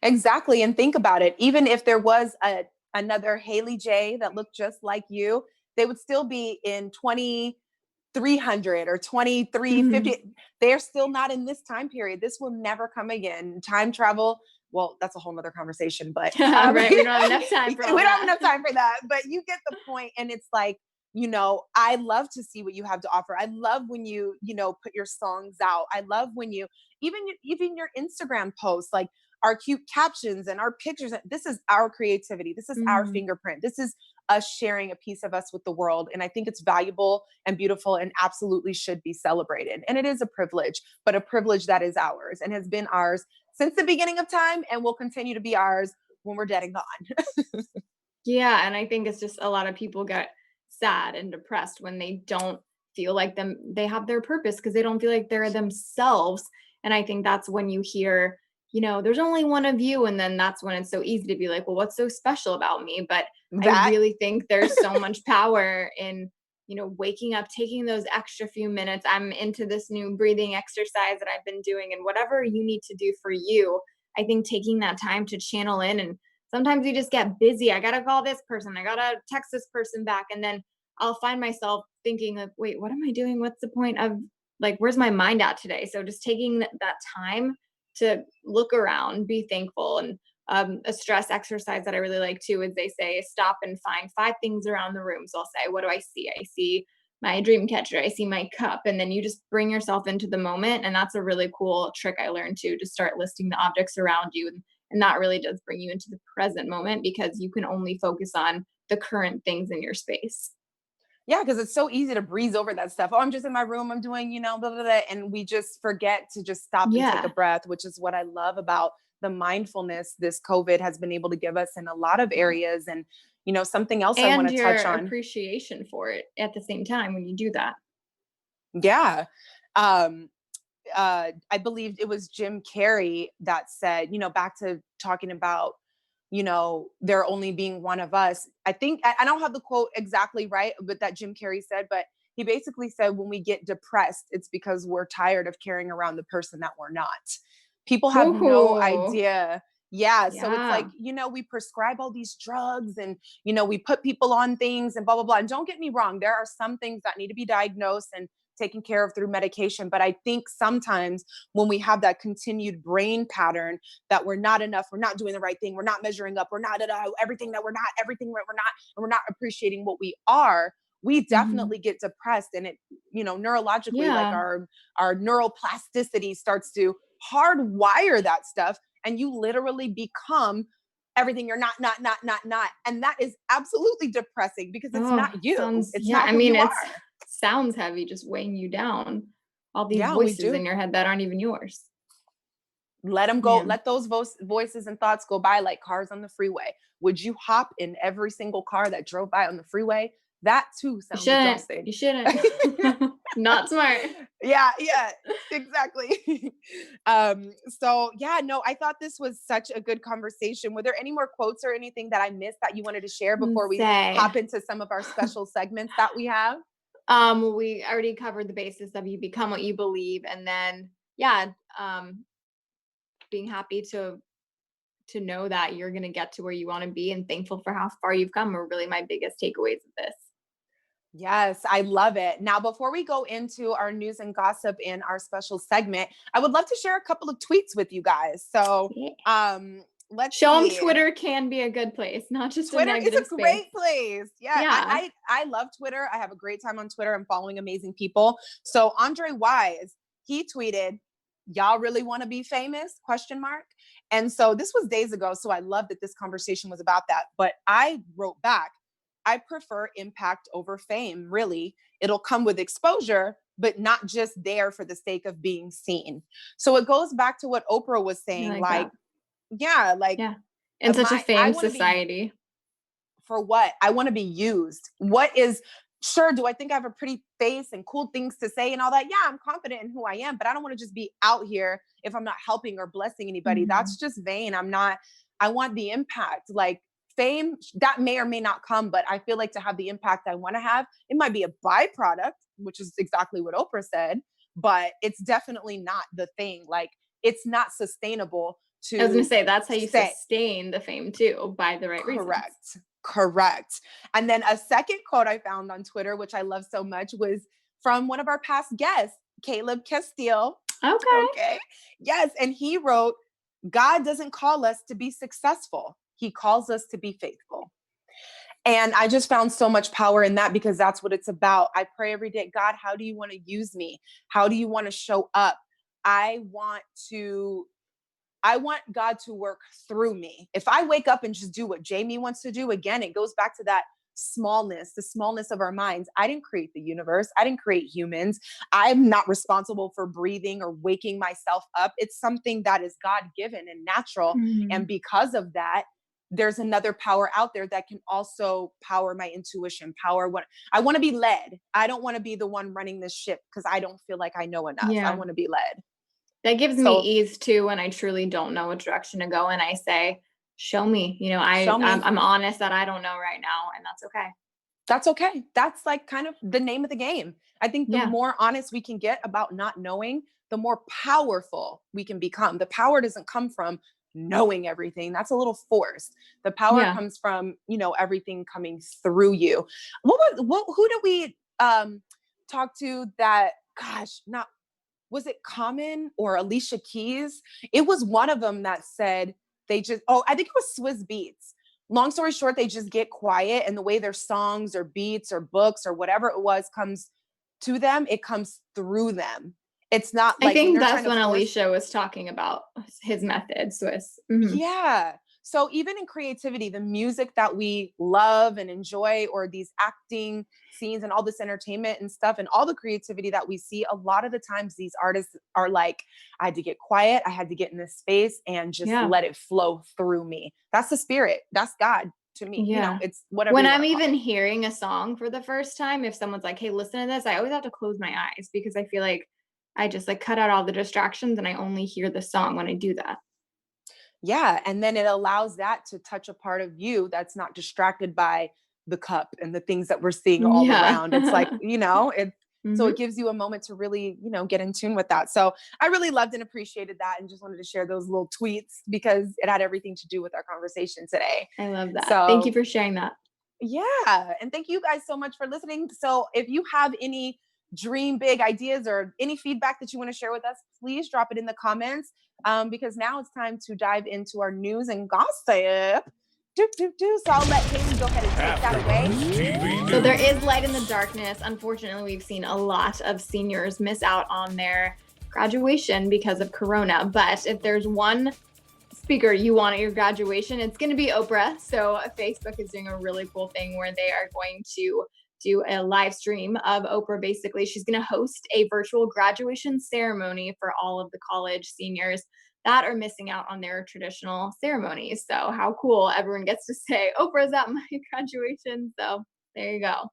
Speaker 2: exactly. And think about it. Even if there was another Haley J that looked just like you, they would still be in 2300 or 2350. They're still not in this time period. This will never come again. Time travel, well, that's a whole nother conversation, but
Speaker 3: Right.
Speaker 2: we
Speaker 3: We don't have enough time for all
Speaker 2: don't have
Speaker 3: that.
Speaker 2: enough time for that. But you get the point. And it's like, I love to see what you have to offer. I love when put your songs out. I love when even your Instagram posts, like our cute captions and our pictures. This is our creativity. This is our
Speaker 3: Mhm.
Speaker 2: fingerprint. This is us sharing a piece of us with the world. And I think it's valuable and beautiful and absolutely should be celebrated. And it is a privilege, but a privilege that is ours and has been ours since the beginning of time and will continue to be ours when we're dead and gone.
Speaker 3: Yeah, and I think it's just a lot of people get sad and depressed when they don't feel like they have their purpose because they don't feel like they're themselves. And I think that's when you hear, there's only one of you. And then that's when it's so easy to be like, well, what's so special about me? But I
Speaker 2: That
Speaker 3: really think there's so much power in, waking up, taking those extra few minutes. I'm into this new breathing exercise that I've been doing, and whatever you need to do for you, I think taking that time to channel in. And sometimes you just get busy. I got to call this person. I got to text this person back. And then I'll find myself thinking like, wait, what am I doing? What's the point of, like, where's my mind at today? So just taking that time to look around, be thankful. And a stress exercise that I really like too is they say, stop and find 5 things around the room. So I'll say, what do I see? I see my dream catcher. I see my cup. And then you just bring yourself into the moment. And that's a really cool trick I learned too, to start listing the objects around you. And that really does bring you into the present moment, because you can only focus on the current things in your space.
Speaker 2: Yeah, because it's so easy to breeze over that stuff. Oh, I'm just in my room. I'm doing, blah, blah, blah. And we just forget to just stop and take a
Speaker 3: Yeah.
Speaker 2: breath, which is what I love about the mindfulness this COVID has been able to give us in a lot of areas. And, something else I want
Speaker 3: And
Speaker 2: to
Speaker 3: your
Speaker 2: touch on.
Speaker 3: appreciation for it at the same time when you do that.
Speaker 2: Yeah. Um, I believe it was Jim Carrey that said, back to talking about, there only being one of us. I think I don't have the quote exactly right, but that Jim Carrey said, but he basically said when we get depressed, it's because we're tired of carrying around the person that we're not. People have no
Speaker 3: Ooh,
Speaker 2: idea. Yeah. So it's like,
Speaker 3: yeah.
Speaker 2: we prescribe all these drugs and, we put people on things and blah, blah, blah. And don't get me wrong, there are some things that need to be diagnosed and taken care of through medication. But I think sometimes when we have that continued brain pattern that we're not enough, we're not doing the right thing, we're not measuring up, we're not everything that we're not, everything that we're not, and we're not appreciating what we are, we
Speaker 3: Mhm.
Speaker 2: definitely get depressed. And it, neurologically, like
Speaker 3: Yeah.
Speaker 2: our neuroplasticity starts to hardwire that stuff. And you literally become everything you're not. And that is absolutely depressing because it's not
Speaker 3: Oh,
Speaker 2: you.
Speaker 3: sounds,
Speaker 2: It's
Speaker 3: yeah.
Speaker 2: not
Speaker 3: I
Speaker 2: who
Speaker 3: mean,
Speaker 2: you
Speaker 3: it's
Speaker 2: are.
Speaker 3: sounds heavy, just weighing you down. All these
Speaker 2: Yeah, we
Speaker 3: voices in
Speaker 2: do.
Speaker 3: your head that aren't even yours.
Speaker 2: Let them go.
Speaker 3: Man.
Speaker 2: Let those voices and thoughts go by like cars on the freeway. Would you hop in every single car that drove by on the freeway? That too
Speaker 3: You
Speaker 2: sounds
Speaker 3: shouldn't.
Speaker 2: exhausting.
Speaker 3: You shouldn't. Not smart.
Speaker 2: Yeah, exactly. So yeah, no, I thought this was such a good conversation. Were there any more quotes or anything that I missed that you wanted to share before we
Speaker 3: Say.
Speaker 2: hop into some of our special segments that we have?
Speaker 3: We already covered the basis of you become what you believe, and then yeah, being happy to know that you're gonna get to where you want to be, and thankful for how far you've come are really my biggest takeaways of this.
Speaker 2: Yes, I love it. Now, before we go into our news and gossip in our special segment, I would love to share a couple of tweets with you guys. So,
Speaker 3: Yeah.
Speaker 2: let's
Speaker 3: Show them
Speaker 2: see.
Speaker 3: Twitter can be a good place, not just a
Speaker 2: Twitter is
Speaker 3: negative
Speaker 2: a
Speaker 3: space.
Speaker 2: great place. Yeah,
Speaker 3: Yeah.
Speaker 2: I love Twitter. I have a great time on Twitter. I'm following amazing people. So Andre Wise, he tweeted, "Y'all really want to be famous?" Question mark. And so this was days ago. So I love that this conversation was about that. But I wrote back, I prefer impact over fame. Really, it'll come with exposure, but not just there for the sake of being seen. So it goes back to what Oprah was
Speaker 3: I
Speaker 2: saying.
Speaker 3: like that.
Speaker 2: Like, yeah, like
Speaker 3: Yeah. In such a
Speaker 2: I
Speaker 3: fame
Speaker 2: want to be
Speaker 3: society.
Speaker 2: for what? I want to be used. What is, sure, do I think I have a pretty face and cool things to say and all that? Yeah, I'm confident in who I am, but I don't want to just be out here if I'm not helping or blessing anybody. That's
Speaker 3: Mhm.
Speaker 2: just vain. I want the impact. Like fame, that may or may not come, but I feel like to have the impact I want to have, it might be a byproduct, which is exactly what Oprah said, but it's definitely not the thing. Like it's not sustainable
Speaker 3: I was gonna
Speaker 2: to
Speaker 3: say that's how you
Speaker 2: say.
Speaker 3: sustain the fame too, by the right reasons.
Speaker 2: Correct. Correct. And then a second quote I found on Twitter, which I love so much, was from one of our past guests, Caleb Castile.
Speaker 3: Okay.
Speaker 2: Okay. Yes. And he wrote, God doesn't call us to be successful, He calls us to be faithful. And I just found so much power in that because that's what it's about. I pray every day, God, how do you want to use me? How do you want to show up? I want to I want God to work through me. If I wake up and just do what Jaimi wants to do, again, it goes back to that smallness, the smallness of our minds. I didn't create the universe. I didn't create humans. I'm not responsible for breathing or waking myself up. It's something that is God given and natural. And
Speaker 3: Mhm.
Speaker 2: because of that, there's another power out there that can also power my intuition, power what I want to be led. I don't want to be the one running this ship because I don't feel like I know enough. I
Speaker 3: Yeah.
Speaker 2: want to be led.
Speaker 3: That gives me
Speaker 2: So
Speaker 3: ease too when I truly don't know which direction to go, and I say, "Show me." You know,
Speaker 2: show me.
Speaker 3: I'm honest that I don't know right now, and that's okay.
Speaker 2: That's okay. That's like kind of the name of the game. I think the
Speaker 3: Yeah.
Speaker 2: more honest we can get about not knowing, the more powerful we can become. The power doesn't come from knowing everything. That's a little forced. The power
Speaker 3: Yeah.
Speaker 2: comes from, everything coming through you. Who did we talk to that, gosh, not, was it Common or Alicia Keys? It was one of them that said I think it was Swiss Beats. Long story short, they just get quiet, and the way their songs or beats or books or whatever it was comes to them, it comes through them. It's not
Speaker 3: I
Speaker 2: like when
Speaker 3: think
Speaker 2: they're trying
Speaker 3: that's
Speaker 2: to
Speaker 3: when
Speaker 2: force.
Speaker 3: Alicia was talking about his method, Swiss. Mhm.
Speaker 2: Yeah. So even in creativity, the music that we love and enjoy, or these acting scenes and all this entertainment and stuff, and all the creativity that we see, a lot of the times these artists are like, I had to get quiet. I had to get in this space and just
Speaker 3: Yeah.
Speaker 2: let it flow through me. That's the spirit. That's God to me.
Speaker 3: Yeah.
Speaker 2: It's whatever
Speaker 3: When
Speaker 2: you
Speaker 3: I'm
Speaker 2: want to call
Speaker 3: even hearing a song for the first time, if someone's like, "Hey, listen to this," I always have to close my eyes because I feel like I just like cut out all the distractions and I only hear the song when I do that.
Speaker 2: Yeah. And then it allows that to touch a part of you that's not distracted by the cup and the things that we're seeing all
Speaker 3: Yeah.
Speaker 2: around. It's like, so it
Speaker 3: Mhm.
Speaker 2: gives you a moment to really, get in tune with that. So I really loved and appreciated that, and just wanted to share those little tweets because it had everything to do with our conversation today.
Speaker 3: I love that. Thank you
Speaker 2: So
Speaker 3: for sharing that.
Speaker 2: yeah. And thank you guys so much for listening. So if you have any dream big ideas or any feedback that you want to share with us, please drop it in the comments, because now it's time to dive into our news and gossip. So I'll let Haley go ahead and take that away.
Speaker 4: AfterBuzz TV
Speaker 3: So there
Speaker 4: News.
Speaker 3: is light in the darkness. Unfortunately, we've seen a lot of seniors miss out on their graduation because of Corona. But if there's one speaker you want at your graduation, it's going to be Oprah. So Facebook is doing a really cool thing where they are going to do a live stream of Oprah. Basically, she's going to host a virtual graduation ceremony for all of the college seniors that are missing out on their traditional ceremonies. So how cool, everyone gets to say Oprah's at my graduation. So there you go.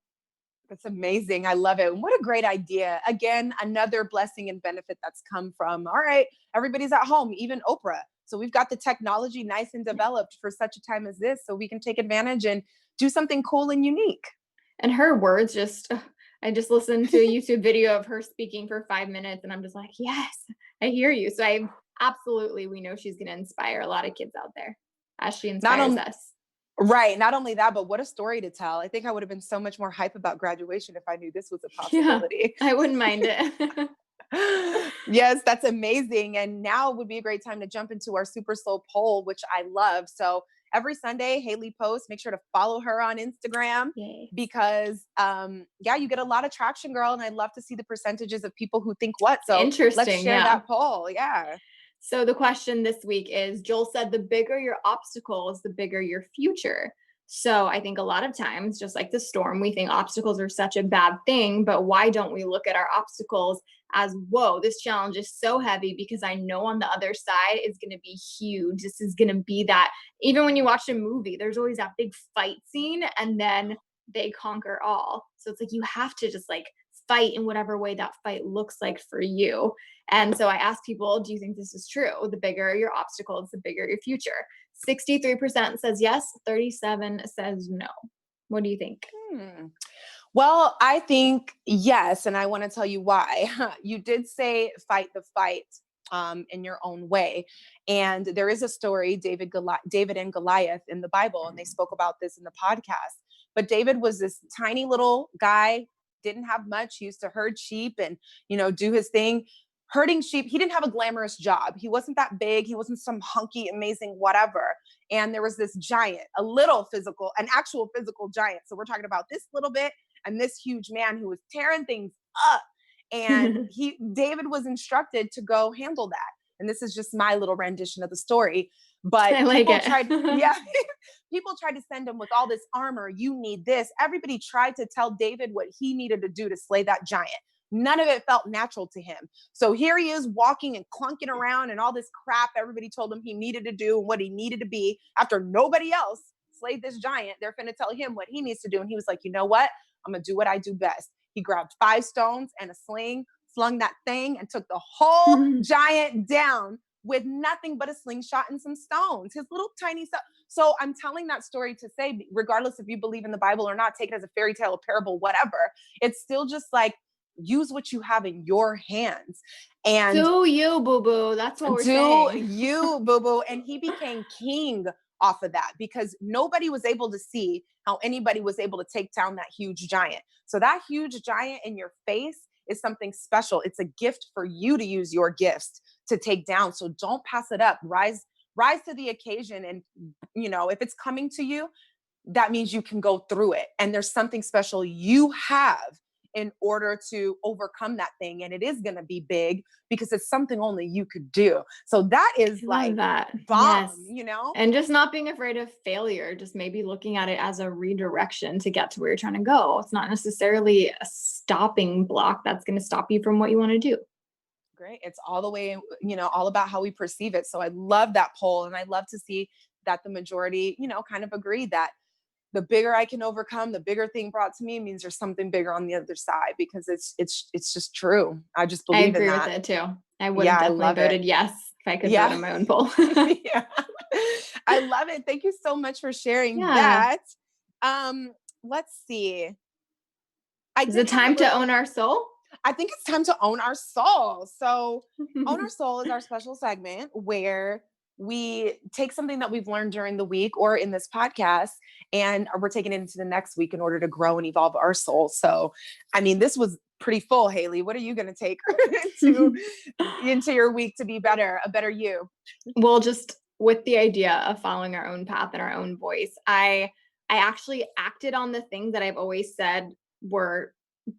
Speaker 2: That's amazing. I love it. What a great idea. Again, another blessing and benefit that's come from, all right, everybody's at home, even Oprah. So we've got the technology nice and developed for such a time as this, so we can take advantage and do something cool and unique.
Speaker 3: And her words just, I just listened to a YouTube video of her speaking for 5 minutes and I'm just like, yes, I hear you. So we know she's going to inspire a lot of kids out there as she
Speaker 2: Not
Speaker 3: inspires
Speaker 2: only
Speaker 3: us.
Speaker 2: Right. Not only that, but what a story to tell. I think I would have been so much more hype about graduation if I knew this was a
Speaker 3: Yeah,
Speaker 2: possibility.
Speaker 3: I wouldn't mind it.
Speaker 2: Yes, that's amazing. And now would be a great time to jump into our Super Soul poll, which I love. So every Sunday, Haley posts. Make sure to follow her on Instagram
Speaker 3: Yay.
Speaker 2: because, you get a lot of traction, girl. And I'd love to see the percentages of people who think what. So let's
Speaker 3: Interesting.
Speaker 2: share
Speaker 3: Yeah.
Speaker 2: that poll. Yeah.
Speaker 3: So the question this week is, Joel said, the bigger your obstacles, the bigger your future. So I think a lot of times, just like the storm, we think obstacles are such a bad thing, but why don't we look at our obstacles as, whoa, this challenge is so heavy because I know on the other side is going to be huge. This is going to be that, even when you watch a movie, there's always that big fight scene and then they conquer all. So it's like, you have to just like fight in whatever way that fight looks like for you. And so I asked people, do you think this is true? The bigger your obstacles, the bigger your future. 63% says yes, 37 says no. What do you think?
Speaker 2: Well, I think yes, and I want to tell you why. You did say fight the fight in your own way, and there is a story, David and Goliath in the Bible, and they spoke about this in the podcast. But David was this tiny little guy, didn't have much. He used to herd sheep and do his thing. Herding sheep, he didn't have a glamorous job. He wasn't that big. He wasn't some hunky, amazing whatever. And there was this giant, an actual physical giant. So we're talking about this little bit and this huge man who was tearing things up. And David was instructed to go handle that. And this is just my little rendition of the story. But
Speaker 3: I like it.
Speaker 2: People tried to send him with all this armor. You need this. Everybody tried to tell David what he needed to do to slay that giant. None of it felt natural to him. So here he is walking and clunking around and all this crap everybody told him he needed to do and what he needed to be. After nobody else slayed this giant, they're going to tell him what he needs to do. And he was like, you know what? I'm going to do what I do best. He grabbed 5 stones and a sling, slung that thing and took the whole giant down with nothing but a slingshot and some stones, his little tiny stuff. So I'm telling that story to say, regardless if you believe in the Bible or not, take it as a fairy tale, a parable, whatever. It's still just like, use what you have in your hands. And
Speaker 3: do you, boo-boo. That's what we're saying.
Speaker 2: Do you, boo-boo. And he became king off of that because nobody was able to see how anybody was able to take down that huge giant. So that huge giant in your face is something special. It's a gift for you to use your gifts to take down. So don't pass it up. Rise to the occasion. And, you know, if it's coming to you, that means you can go through it. And there's something special you have in order to overcome that thing. And it is going to be big because it's something only you could do. So that is like
Speaker 3: that.
Speaker 2: bomb,
Speaker 3: Yes.
Speaker 2: you know?
Speaker 3: And just not being afraid of failure, just maybe looking at it as a redirection to get to where you're trying to go. It's not necessarily a stopping block that's going to stop you from what you want to do.
Speaker 2: Great. It's all the way, you know, all about how we perceive it. So I love that poll. And I love to see that the majority, you know, kind of agree that the bigger I can overcome, the bigger thing brought to me means there's something bigger on the other side, because it's just true. I just believe in that.
Speaker 3: I agree with it too. I would have definitely voted yes if I could vote on my own poll.
Speaker 2: Yeah. I love it. Thank you so much for sharing that. Let's see.
Speaker 3: Is it time to own our soul?
Speaker 2: I think it's time to own our soul. So Own Our Soul is our special segment where we take something that we've learned during the week or in this podcast, and we're taking it into the next week in order to grow and evolve our soul. So, I mean, this was pretty full, Haley. What are you going to take into your week to be better, a better you?
Speaker 3: Well, just with the idea of following our own path and our own voice, I actually acted on the things that I've always said were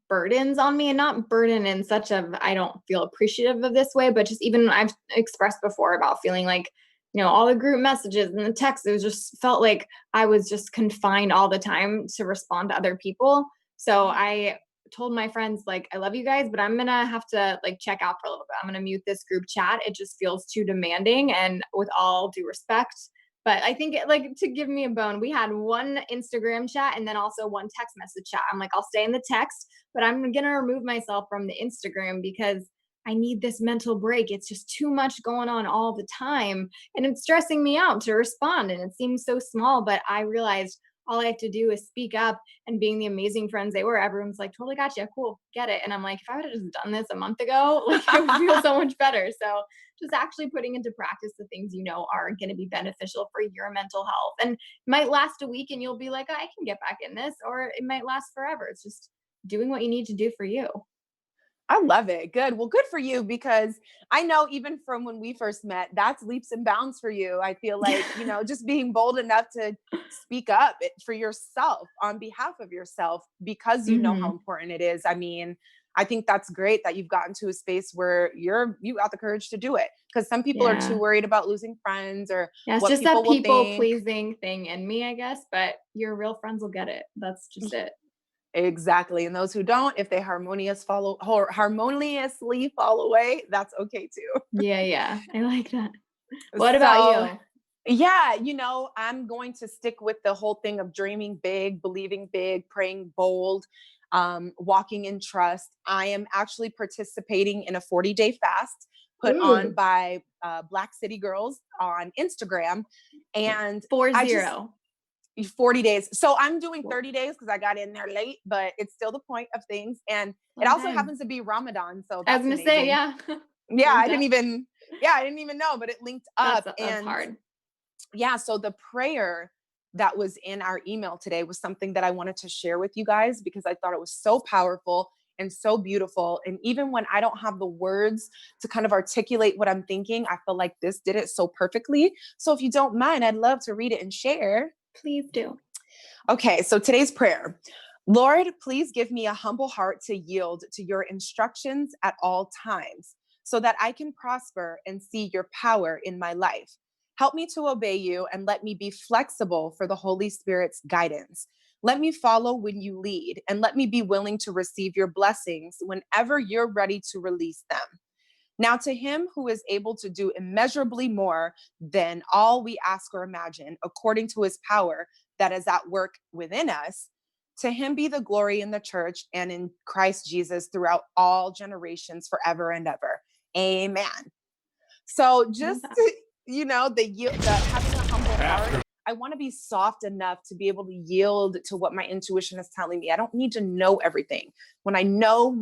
Speaker 3: burdens on me, and not burden in such a, I don't feel appreciative of this way, but just even I've expressed before about feeling like, you know, all the group messages and the texts, it was just felt like I was just confined all the time to respond to other people. So I told my friends, like, I love you guys, but I'm gonna have to like check out for a little bit. I'm gonna mute this group chat. It just feels too demanding, and with all due respect. But I think like to give me a bone, we had one Instagram chat and then also one text message chat. I'm like, I'll stay in the text, but I'm going to remove myself from the Instagram because I need this mental break. It's just too much going on all the time. And it's stressing me out to respond. And it seems so small, but I realized all I have to do is speak up, and being the amazing friends they were, everyone's like, totally gotcha, cool, get it. And I'm like, if I would have just done this a month ago, like I would feel so much better. So just actually putting into practice the things you know are going to be beneficial for your mental health. And it might last a week and you'll be like, I can get back in this, or it might last forever. It's just doing what you need to do for you.
Speaker 2: I love it. Good. Well, good for you, because I know even from when we first met, that's leaps and bounds for you. I feel like, you know, just being bold enough to speak up for yourself on behalf of yourself, because you know how important it is. I mean, I think that's great that you've gotten to a space where you got the courage to do it, because some people are too worried about losing friends or
Speaker 3: it's
Speaker 2: what
Speaker 3: just
Speaker 2: people
Speaker 3: that people
Speaker 2: think.
Speaker 3: pleasing thing in me, I guess, but your real friends will get it. That's just it.
Speaker 2: Exactly. And those who don't, if they harmoniously fall away, that's okay too.
Speaker 3: Yeah. I like that. What about you?
Speaker 2: Yeah, you know, I'm going to stick with the whole thing of dreaming big, believing big, praying bold, walking in trust. I am actually participating in a 40-day fast put on by Black City Girls on Instagram. And 40 days. So I'm doing 30 days because I got in there late, but it's still the point of things. And it also happens to be Ramadan. So
Speaker 3: I was going to say,
Speaker 2: yeah, I didn't even know, but it linked up.
Speaker 3: That's hard.
Speaker 2: Yeah. So the prayer that was in our email today was something that I wanted to share with you guys, because I thought it was so powerful and so beautiful. And even when I don't have the words to kind of articulate what I'm thinking, I feel like this did it so perfectly. So if you don't mind, I'd love to read it and share.
Speaker 3: Please do.
Speaker 2: Okay, so today's prayer. Lord, please give me a humble heart to yield to your instructions at all times, so that I can prosper and see your power in my life. Help me to obey you, and let me be flexible for the Holy Spirit's guidance. Let me follow when you lead, and let me be willing to receive your blessings whenever you're ready to release them. Now, to him who is able to do immeasurably more than all we ask or imagine, according to his power that is at work within us, To him be the glory in the church and in Christ Jesus throughout all generations forever and ever. Amen. So just, the having a humble heart, I want to be soft enough to be able to yield to what my intuition is telling me. I don't need to know everything. When I know,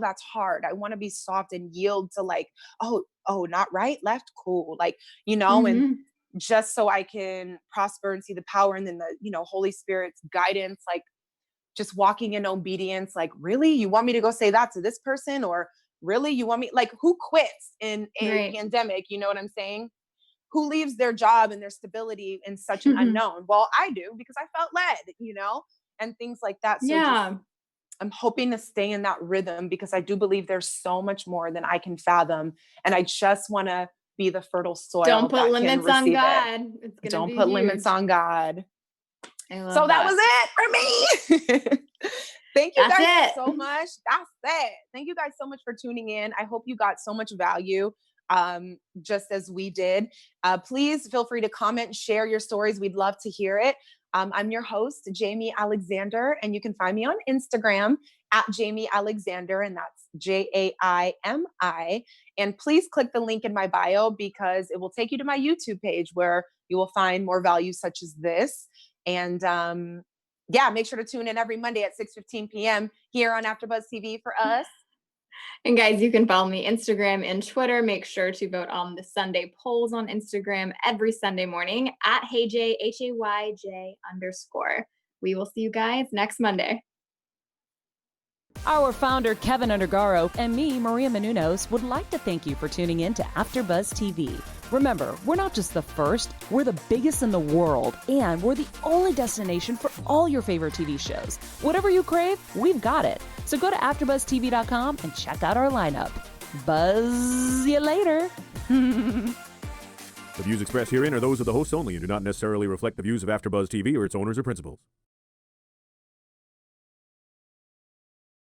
Speaker 2: that's hard. I want to be soft and yield to like, oh, not right, left, cool. Like, and just so I can prosper and see the power and then the, Holy Spirit's guidance, like just walking in obedience. Like, really, you want me to go say that to this person? Or really, you want me, like, who quits in a pandemic? You know what I'm saying? Who leaves their job and their stability in such an unknown? Well, I do, because I felt led, and things like that. So I'm hoping to stay in that rhythm, because I do believe there's so much more than I can fathom. And I just want to be the fertile soil.
Speaker 3: Don't put limits on God.
Speaker 2: Don't put limits on God.
Speaker 3: So
Speaker 2: that was it for me. Thank you guys so much. That's it. Thank you guys so much for tuning in. I hope you got so much value, just as we did. Please feel free to comment, share your stories. We'd love to hear it. I'm your host, Jaimi Alexander, and you can find me on Instagram at Jaimi Alexander, and that's Jaimi. And please click the link in my bio, because it will take you to my YouTube page, where you will find more value such as this. And make sure to tune in every Monday at 6:15 p.m. here on AfterBuzz TV for us.
Speaker 3: And guys, you can follow me Instagram and Twitter. Make sure to vote on the Sunday polls on Instagram every Sunday morning at HeyJ, HAYJ_. We will see you guys next Monday.
Speaker 1: Our founder, Keven Undergaro, and me, Maria Menounos, would like to thank you for tuning in to AfterBuzz TV. Remember, we're not just the first, we're the biggest in the world, and we're the only destination for all your favorite TV shows. Whatever you crave, we've got it. So go to AfterBuzzTV.com and check out our lineup. Buzz you later.
Speaker 4: The views expressed herein are those of the hosts only and do not necessarily reflect the views of AfterBuzz TV or its owners or principals.